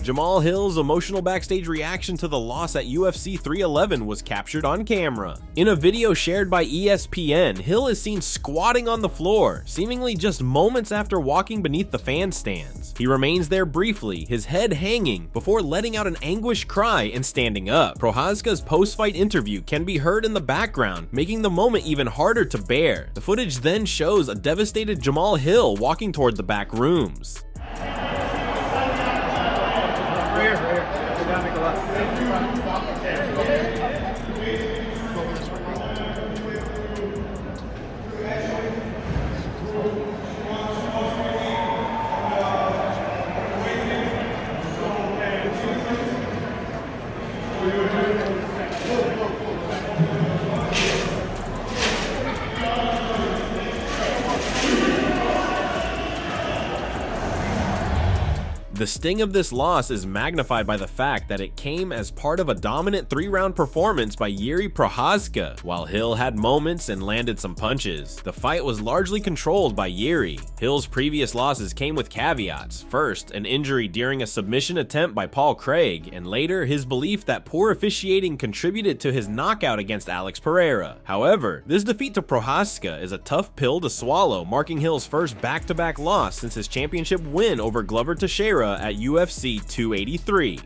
Jamahal Hill's emotional backstage reaction to the loss at UFC 311 was captured on camera. In a video shared by ESPN, Hill is seen squatting on the floor, seemingly just moments after walking beneath the fan stands. He remains there briefly, his head hanging, before letting out an anguished cry and standing up. Prochazka's post-fight interview can be heard in the background, making the moment even harder to bear. The footage then shows a devastated Jamahal Hill walking toward the back rooms. The sting of this loss is magnified by the fact that it came as part of a dominant 3-round performance by Jiri Prochazka. While Hill had moments and landed some punches, the fight was largely controlled by Jiri. Hill's previous losses came with caveats. First, an injury during a submission attempt by Paul Craig, and later his belief that poor officiating contributed to his knockout against Alex Pereira. However, this defeat to Prochazka is a tough pill to swallow, marking Hill's first back-to-back loss since his championship win over Glover Teixeira at UFC 283.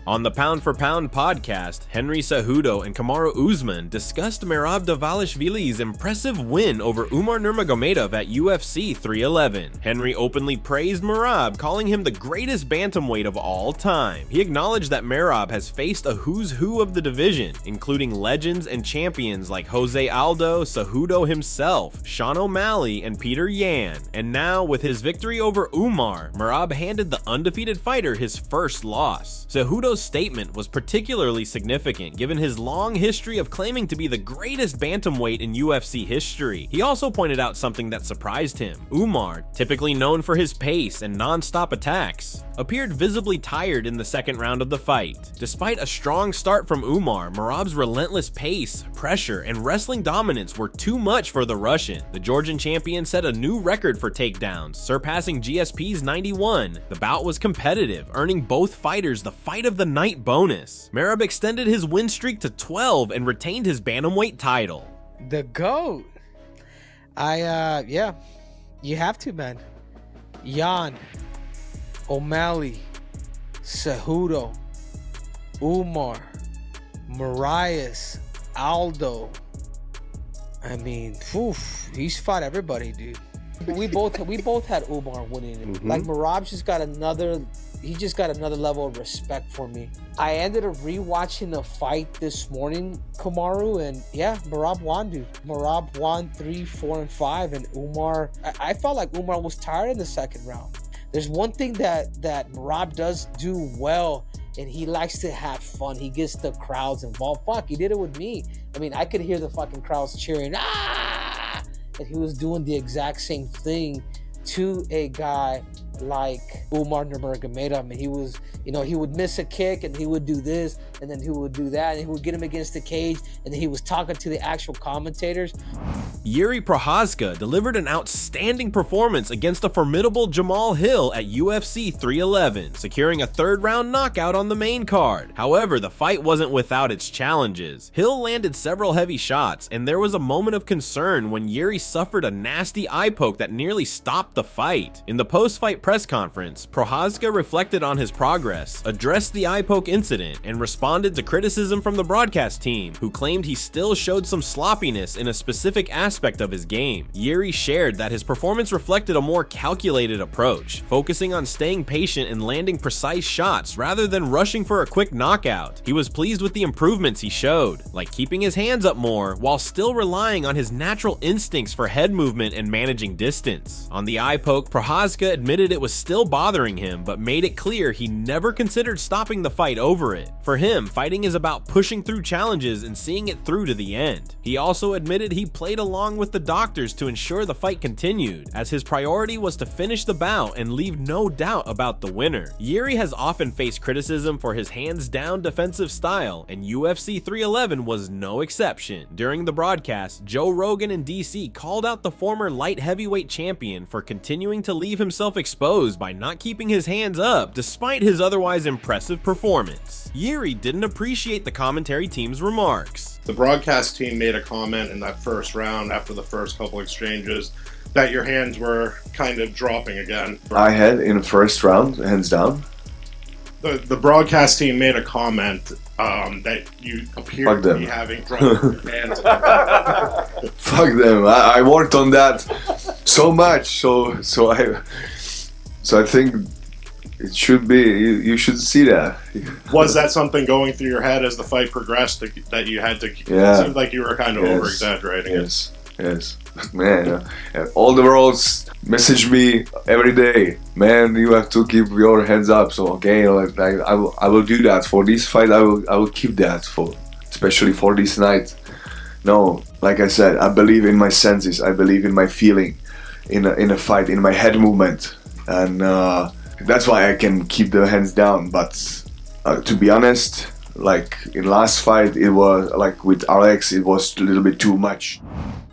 On the Pound for Pound podcast, Henry Cejudo and Kamaru Usman discussed Merab Dvalishvili's impressive win over Umar Nurmagomedov at UFC 311. Henry openly praised Merab, calling him the greatest bantamweight of all time. He acknowledged that Merab has faced a who's who of the division, including legends and champions like Jose Aldo, Cejudo himself, Sean O'Malley, and Peter Yan. And now, with his victory over Umar, Merab handed the undefeated fighter his first loss. Cejudo's statement was particularly significant given his long history of claiming to be the greatest bantamweight in UFC history. He also pointed out something that surprised him. Umar, typically known for his pace and non-stop attacks, appeared visibly tired in the second round of the fight. Despite a strong start from Umar, Merab's relentless pace, pressure, and wrestling dominance were too much for the Russian. The Georgian champion set a new record for takedowns, surpassing GSP's 91. The bout was competitive, earning both fighters the Fight of the Night bonus. Merab extended his win streak to 12 and retained his bantamweight title. The GOAT. Yeah, you have to, man. Yan, O'Malley, Cejudo, Umar, Marias, Aldo. I mean, he's fought everybody, dude. We both had Umar winning. Like Merab just got another level of respect for me. I ended up rewatching the fight this morning, Kamaru, and yeah, Merab won, dude. Merab won 3, 4, and 5, and Umar, I felt like Umar was tired in the second round. There's one thing that Merab does do well, and he likes to have fun. He gets the crowds involved. Fuck, he did it with me. I mean, I could hear the fucking crowds cheering, ah! And he was doing the exact same thing to a guy like Umar Nurmagomedov. I mean, he was, he would miss a kick and he would do this and then he would do that and he would get him against the cage and then he was talking to the actual commentators. Jiri Prochazka delivered an outstanding performance against a formidable Jamahal Hill at UFC 311, securing a third-round knockout on the main card. However, the fight wasn't without its challenges. Hill landed several heavy shots, and there was a moment of concern when Jiri suffered a nasty eye poke that nearly stopped the fight. In the post-fight press conference, Prochazka reflected on his progress, addressed the eye poke incident, and responded to criticism from the broadcast team, who claimed he still showed some sloppiness in a specific aspect of his game. Jiri shared that his performance reflected a more calculated approach, focusing on staying patient and landing precise shots rather than rushing for a quick knockout. He was pleased with the improvements he showed, like keeping his hands up more while still relying on his natural instincts for head movement and managing distance. On the eye poke, Prochazka admitted it was still bothering him, but made it clear he never considered stopping the fight over it. For him, fighting is about pushing through challenges and seeing it through to the end. He also admitted he played along with the doctors to ensure the fight continued, as his priority was to finish the bout and leave no doubt about the winner. Jiri has often faced criticism for his hands-down defensive style, and UFC 311 was no exception. During the broadcast, Joe Rogan in DC called out the former light heavyweight champion for continuing to leave himself exposed exposed by not keeping his hands up despite his otherwise impressive performance. Jiri didn't appreciate the commentary team's remarks. The broadcast team made a comment in that first round after the first couple exchanges that your hands were kind of dropping again. I had in the first round, hands down. The broadcast team made a comment that you appear to be having dropped hands. Fuck them. I worked on that so much, so I think it should be. You should see that. Was that something going through your head as the fight progressed that you had to? Yeah. It seemed like you were kind of over exaggerating. Yes. Man, all the worlds message me every day. Man, you have to keep your hands up. So okay, like I will do that for this fight. I will keep that for, especially for this night. No, like I said, I believe in my senses. I believe in my feeling, in a fight, in my head movement, and that's why I can keep the hands down. But to be honest, like in last fight, it was like with Alex, it was a little bit too much.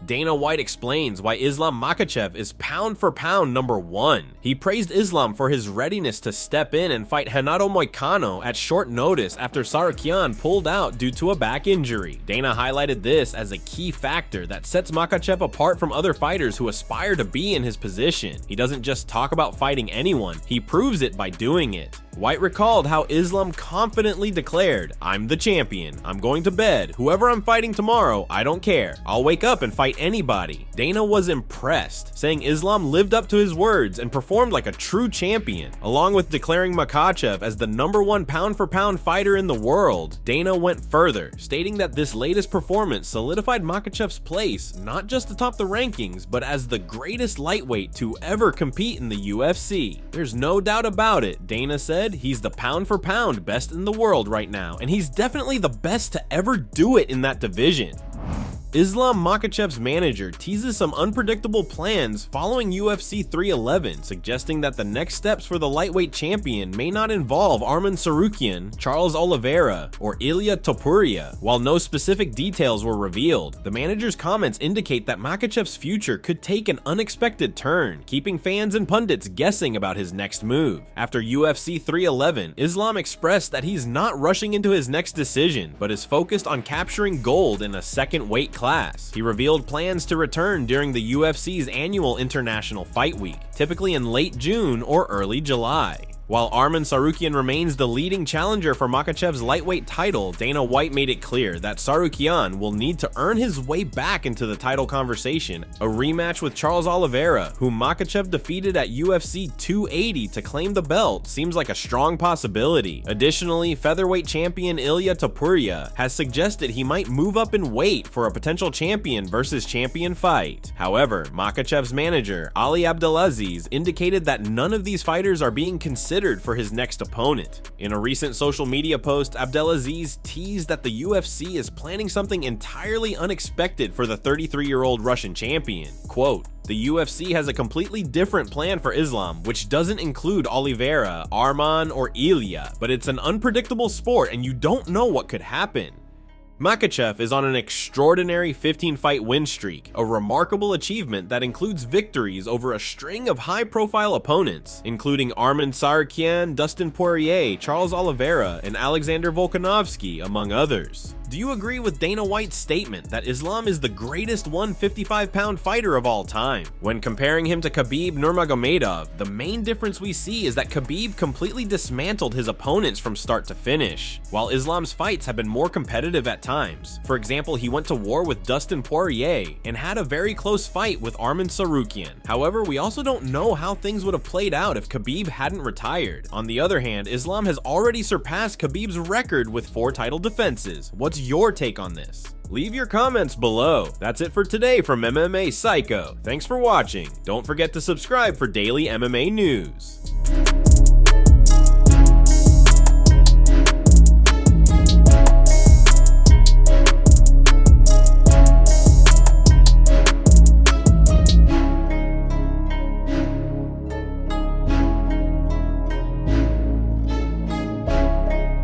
Dana White explains why Islam Makhachev is pound for pound #1. He praised Islam for his readiness to step in and fight Renato Moicano at short notice after Tsarukyan pulled out due to a back injury. Dana highlighted this as a key factor that sets Makhachev apart from other fighters who aspire to be in his position. He doesn't just talk about fighting anyone, he proves it by doing it. White recalled how Islam confidently declared, "I'm the champion. I'm going to bed. Whoever I'm fighting tomorrow, I don't care. I'll wake up and fight anybody." Dana was impressed, saying Islam lived up to his words and performed like a true champion. Along with declaring Makhachev as the #1 pound-for-pound fighter in the world, Dana went further, stating that this latest performance solidified Makhachev's place not just atop the rankings, but as the greatest lightweight to ever compete in the UFC. There's no doubt about it, Dana said. He's the pound-for-pound best in the world right now, and he's definitely the best to ever do it in that division. Islam Makhachev's manager teases some unpredictable plans following UFC 311, suggesting that the next steps for the lightweight champion may not involve Arman Tsarukyan, Charles Oliveira, or Ilia Topuria. While no specific details were revealed, the manager's comments indicate that Makhachev's future could take an unexpected turn, keeping fans and pundits guessing about his next move. After UFC 311, Islam expressed that he's not rushing into his next decision, but is focused on capturing gold in a second weight class. He revealed plans to return during the UFC's annual International Fight Week, typically in late June or early July. While Arman Tsarukyan remains the leading challenger for Makhachev's lightweight title, Dana White made it clear that Tsarukyan will need to earn his way back into the title conversation. A rematch with Charles Oliveira, whom Makhachev defeated at UFC 280 to claim the belt, seems like a strong possibility. Additionally, featherweight champion Ilia Topuria has suggested he might move up in weight for a potential champion versus champion fight. However, Makhachev's manager, Ali Abdelaziz, indicated that none of these fighters are being considered for his next opponent. In a recent social media post, Abdelaziz teased that the UFC is planning something entirely unexpected for the 33-year-old Russian champion. Quote, "The UFC has a completely different plan for Islam, which doesn't include Oliveira, Arman, or Ilia, but it's an unpredictable sport and you don't know what could happen." Makhachev is on an extraordinary 15-fight win streak, a remarkable achievement that includes victories over a string of high-profile opponents, including Arman Tsarukyan, Dustin Poirier, Charles Oliveira, and Alexander Volkanovski, among others. Do you agree with Dana White's statement that Islam is the greatest 155-pound fighter of all time? When comparing him to Khabib Nurmagomedov, the main difference we see is that Khabib completely dismantled his opponents from start to finish, while Islam's fights have been more competitive at times. For example, he went to war with Dustin Poirier and had a very close fight with Arman Tsarukyan. However, we also don't know how things would have played out if Khabib hadn't retired. On the other hand, Islam has already surpassed Khabib's record with 4 title defenses. What's your take on this? Leave your comments below. That's it for today from MMA Psycho. Thanks for watching. Don't forget to subscribe for daily MMA news.